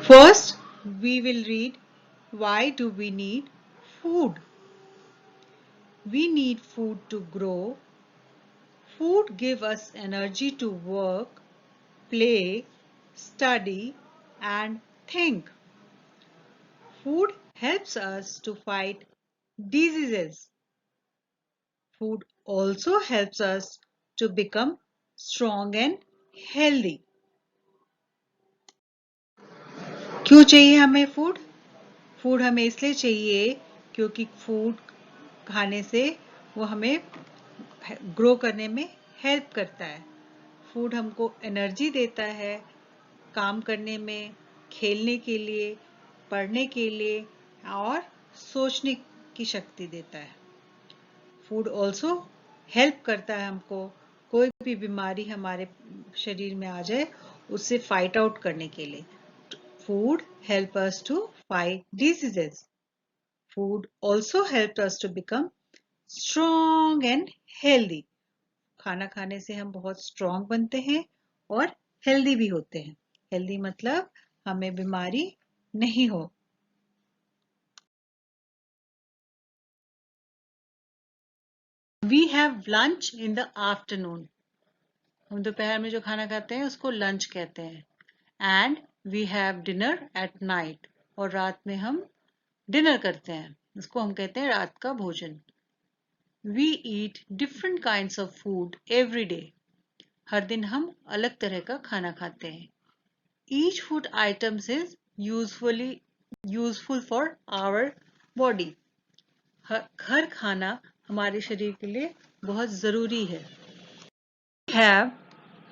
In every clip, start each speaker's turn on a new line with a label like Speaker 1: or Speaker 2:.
Speaker 1: First, we will read why do we need food. We need food to grow. Food gives us energy to work, play, study, and think. Food helps us to fight diseases. Food also helps us to become strong and healthy. क्यों चाहिए हमें food? Food हमें इसलिए चाहिए क्योंकि food खाने से वो हमें ग्रो करने में हेल्प करता है। फूड हमको एनर्जी देता है काम करने में, खेलने के लिए, पढ़ने के लिए और सोचने की शक्ति देता है। फूड ऑल्सो हेल्प करता है हमको कोई भी बीमारी हमारे शरीर में आ जाए उससे फाइट आउट करने के लिए। Food help us to fight diseases. Food also help us to become strong and healthy. खाना खाने से हम बहुत स्ट्रॉन्ग बनते हैं और हेल्दी भी होते हैं। हेल्दी मतलब हमें बीमारी नहीं हो। We have lunch in the afternoon. हम दोपहर में जो खाना खाते हैं उसको लंच कहते हैं। And we have dinner at night, और रात में हम डिनर करते हैं, उसको हम कहते हैं रात का भोजन। We eat different kinds of food every day. हर दिन हम अलग तरह का खाना खाते हैं। Each food items is useful for our body. हर खाना हमारे शरीर के लिए बहुत जरूरी है। Have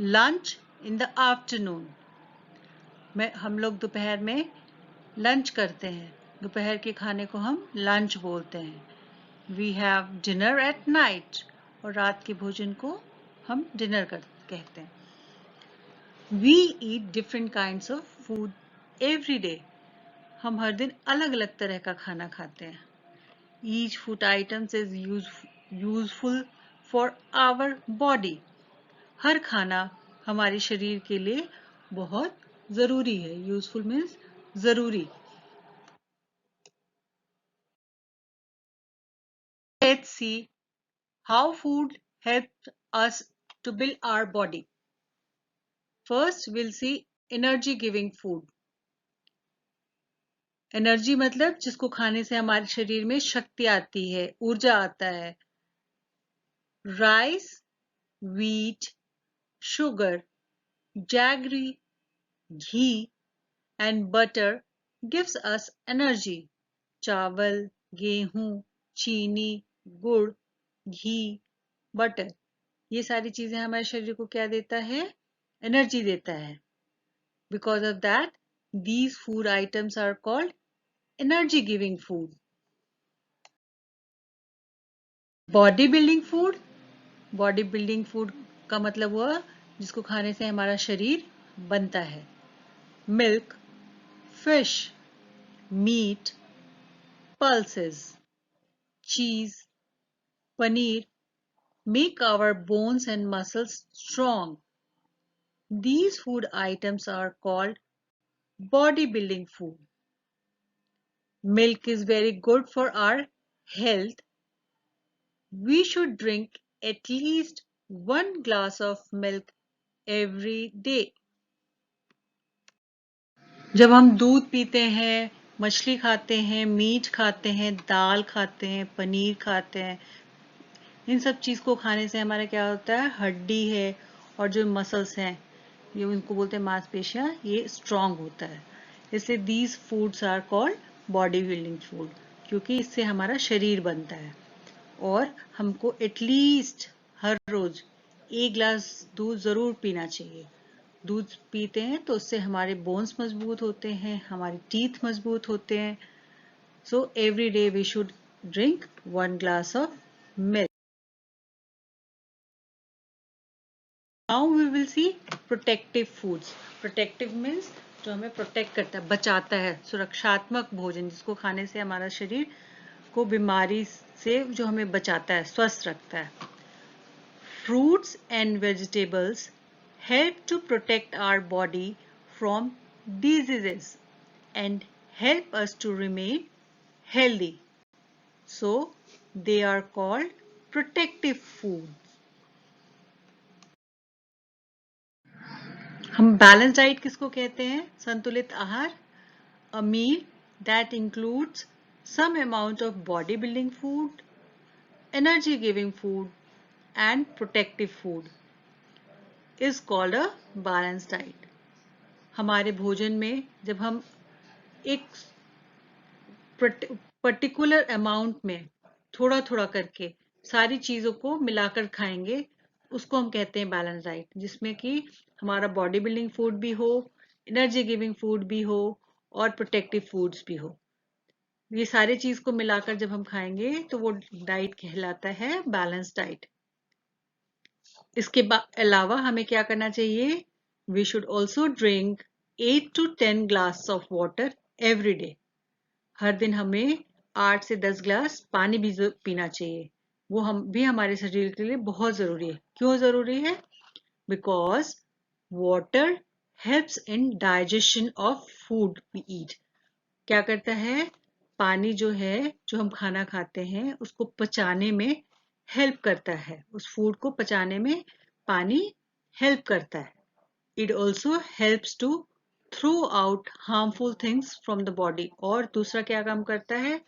Speaker 1: lunch in the afternoon. हम लोग दोपहर में लंच करते हैं। दोपहर के खाने को हम लंच बोलते हैं। We have dinner at night, और रात के भोजन को हम डिनर कहते हैं। We eat different kinds of food every day. हम हर दिन अलग अलग तरह का खाना खाते हैं। Each food items is useful for our body. हर खाना हमारे शरीर के लिए बहुत जरूरी है। यूजफुल मीन्स जरूरी। Let's see how food helps us to build our body. First, we'll see energy giving food. Energy मतलब जिसको खाने से हमारे शरीर में शक्ति आती है, ऊर्जा आता है। Rice, wheat, sugar, jaggery, ghee and butter gives us energy. चावल, गेहूं, चीनी, गुड़, घी, बटर, ये सारी चीजें हमारे शरीर को क्या देता है? एनर्जी देता है। Because of that these food items are called energy giving food. Body building food. Body building food का मतलब हुआ जिसको खाने से हमारा शरीर बनता है। Milk, fish, meat, pulses, cheese, paneer make our bones and muscles strong. These food items are called bodybuilding food. Milk is very good for our health. We should drink at least 1 glass of milk every day. जब हम दूध पीते हैं, मछली खाते हैं, meet खाते हैं, दाल खाते हैं, पनीर खाते हैं, इन सब चीज को खाने से हमारा क्या होता है? हड्डी है और जो मसल्स हैं, ये उनको बोलते हैं मांसपेशियां, ये स्ट्रांग होता है। इसलिए these foods are called body building food, क्योंकि इससे हमारा शरीर बनता है। और हमको एटलीस्ट हर रोज 1 गिलास दूध जरूर पीना चाहिए। दूध पीते हैं तो उससे हमारे बोन्स मजबूत होते हैं, हमारे टीथ मजबूत होते हैं। So every day we should drink 1 glass of milk. Now we will see protective foods. Protective means जो हमें प्रोटेक्ट करता है, बचाता है, सुरक्षात्मक भोजन जिसको खाने से हमारा शरीर को बीमारी से जो हमें बचाता है, स्वस्थ रखता है। Fruits and vegetables help to protect our body from diseases. and help us to remain healthy. So they are called protective foods. हम बैलेंस डाइट किसको कहते हैं? संतुलित आहार. A meal that includes some amount of bodybuilding food, energy giving food and protective food is called a balanced diet. हमारे भोजन में जब हम एक पर्टिकुलर अमाउंट में थोड़ा थोड़ा करके सारी चीजों को मिलाकर खाएंगे, उसको हम कहते हैं बैलेंस डाइट, जिसमें कि हमारा बॉडी बिल्डिंग फूड भी हो, एनर्जी गिविंग फूड भी हो और प्रोटेक्टिव फूड्स भी हो. ये सारी चीज को मिलाकर जब हम खाएंगे तो वो डाइट कहलाता है बैलेंस डाइट. इसके अलावा हमें क्या करना चाहिए? We should also drink 8 to 10 glass of water every day. हर दिन हमें 8 से 10 ग्लास पानी भी पीना चाहिए. वो हम भी हमारे शरीर के लिए बहुत जरूरी है. क्यों जरूरी है? Because water helps in digestion of food we eat. क्या करता है? पानी जो है, जो हम खाना खाते हैं उसको पचाने में हेल्प करता है. उस फूड को पचाने में पानी हेल्प करता है. It also helps to throw out harmful things from the body. और दूसरा क्या काम करता है?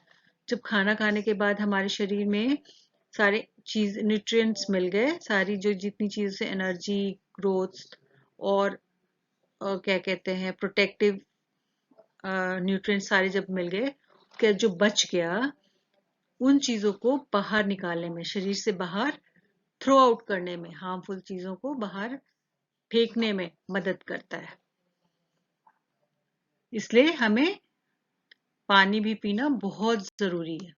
Speaker 1: जब खाना खाने के बाद हमारे शरीर में सारे चीज न्यूट्रिएंट्स मिल गए, सारी जो जितनी चीजों से एनर्जी, ग्रोथ और क्या कहते हैं प्रोटेक्टिव न्यूट्रिएंट सारे जब मिल गए, क्या जो बच गया उन चीजों को बाहर निकालने में, शरीर से बाहर थ्रो आउट करने में, हार्मफुल चीजों को बाहर फेंकने में मदद करता है. इसलिए हमें पानी भी पीना बहुत जरूरी है.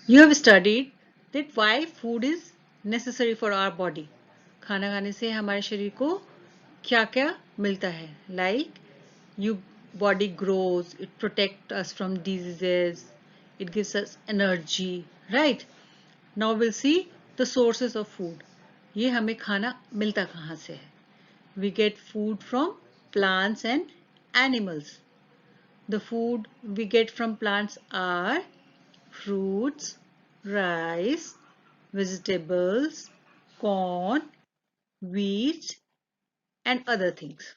Speaker 1: You have studied that why food is necessary for our body. खाना खाने से हमारे शरीर को क्या क्या मिलता है? Like your body grows, it protects us from diseases, it gives us energy, right? Now we'll see the sources of food. ये हमें खाना मिलता कहाँ से है? We get food from plants and animals. The food we get from plants are fruits, rice, vegetables, corn, wheat, and other things.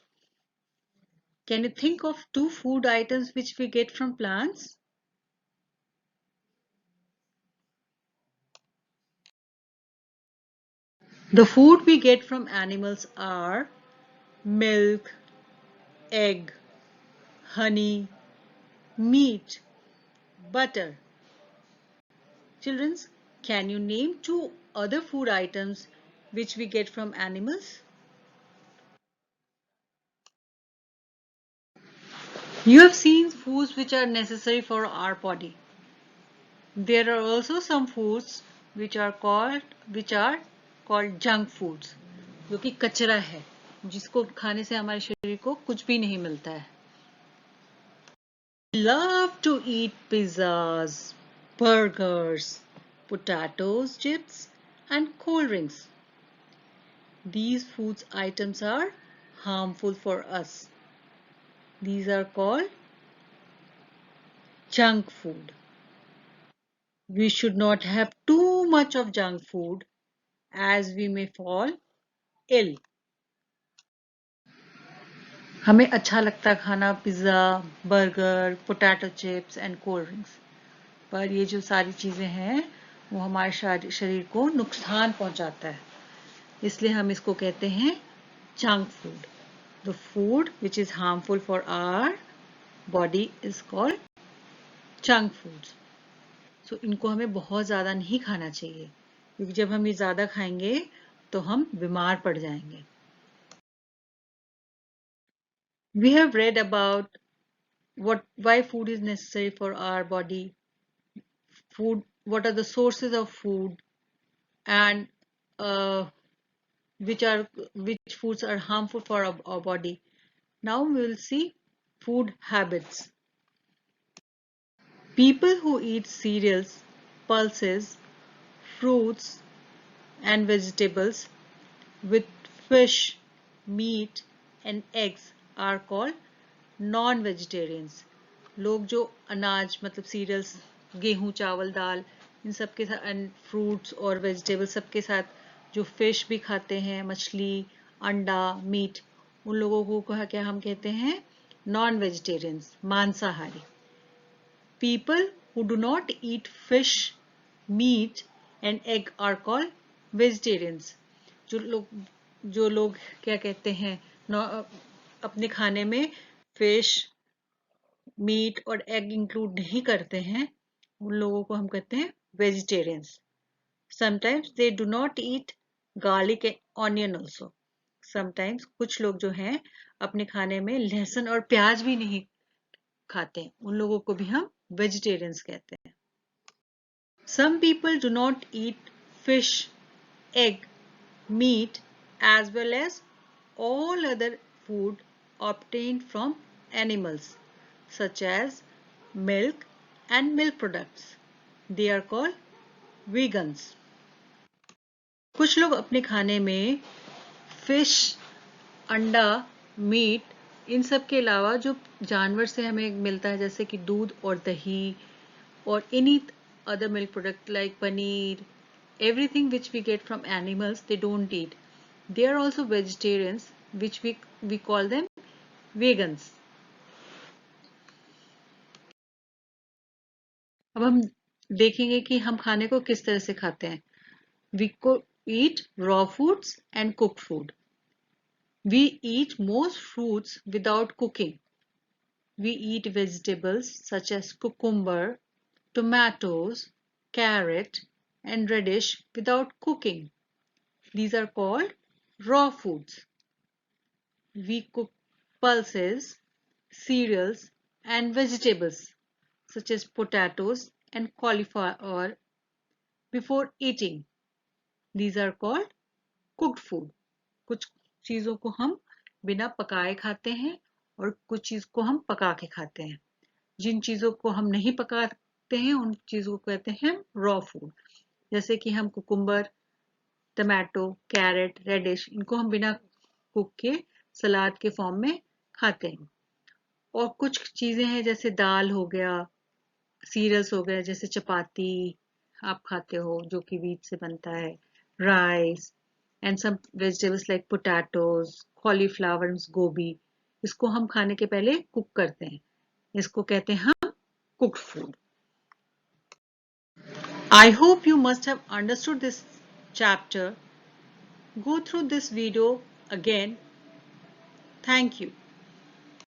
Speaker 1: Can you think of 2 food items which we get from plants? The food we get from animals are milk, egg, honey, meat, butter. Children, can you name 2 other food items which we get from animals? You have seen foods which are necessary for our body. There are also some foods which are called junk foods, जो कि कचरा है, जिसको खाने से हमारे शरीर को कुछ भी नहीं मिलता है. We love to eat pizzas, burgers, potatoes, chips, and cold drinks. These food items are harmful for us. These are called junk food. We should not have too much of junk food as we may fall ill. हमें अच्छा लगता खाना pizza, burger, potato chips and cold drinks, पर ये जो सारी चीज़ें हैं वो हमारे शरीर को नुकसान पहुंचाता है. इसलिए हम इसको कहते हैं junk food. The food which is harmful for our body is called junk foods. So इनको हमें बहुत ज़्यादा नहीं खाना चाहिए, क्योंकि जब हम ये ज़्यादा खाएंगे तो हम बीमार पड़ जाएंगे. We have read about why food is necessary for our body, food, what are the sources of food, and uh, which foods are harmful for our body. Now we will see food habits. People who eat cereals, pulses, fruits, and vegetables with fish, meat, and eggs are called non vegetarians, लोग जो अनाज मतलब serials, गेहूं, चावल, दाल, इन सब के साथ and fruits और वेजिटेबल सब के साथ जो फिश भी खाते हैं, मछली, अंडा, मीट, उन लोगों को क्या हम कहते हैं? नॉन वेजिटेरियंस, मांसाहारी। People who do not eat fish, meat and egg are called vegetarians. जो लोग क्या कहते हैं, अपने खाने में फिश, मीट और एग इंक्लूड नहीं करते हैं, उन लोगों को हम कहते हैं vegetarians. Sometimes they do not eat garlic and onion also. Sometimes कुछ लोग जो हैं अपने खाने में लहसुन और प्याज भी नहीं खाते हैं, उन लोगों को भी हम वेजिटेरियंस कहते हैं। Some people do not eat fish, egg, meat as well as all other food obtained from animals such as milk and milk products. They are called vegans. कुछ लोग अपने खाने में फिश, अंडा, मीट, इन सब के अलावा जो जानवर से हमें मिलता है जैसे कि दूध और दही और any other milk product like paneer, everything which we get from animals, they don't eat. They are also vegetarians, which we call them vegans. अब हम देखेंगे कि हम खाने को किस तरह से खाते हैं। We eat raw foods and cooked food. We eat most fruits without cooking. We eat vegetables such as cucumber, tomatoes, carrot, and radish without cooking. These are called raw foods. We cook pulses, cereals, and vegetables such as potatoes and cauliflower before eating. These are called cooked food. कुछ चीजों को हम बिना पकाए खाते हैं और कुछ चीज को हम पका के खाते हैं। जिन चीजों को हम नहीं पकाते हैं उन चीजों को कहते हैं रॉ फूड। जैसे कि हम कुकुम्बर, टमाटो, कैरेट, रेडिश, इनको हम बिना कुक के सलाद के फॉर्म में खाते हैं। और कुछ चीजें हैं जैसे दाल हो गया, सीरियल्स हो गए जैसे चपाती आप खाते हो जो कि व्हीट से बनता है, rice and some vegetables like potatoes, cauliflower, गोभी, इसको हम खाने के पहले कुक करते हैं, इसको कहते हैं हम cooked food. I hope you must have understood this chapter. Go through this video again. Thank you.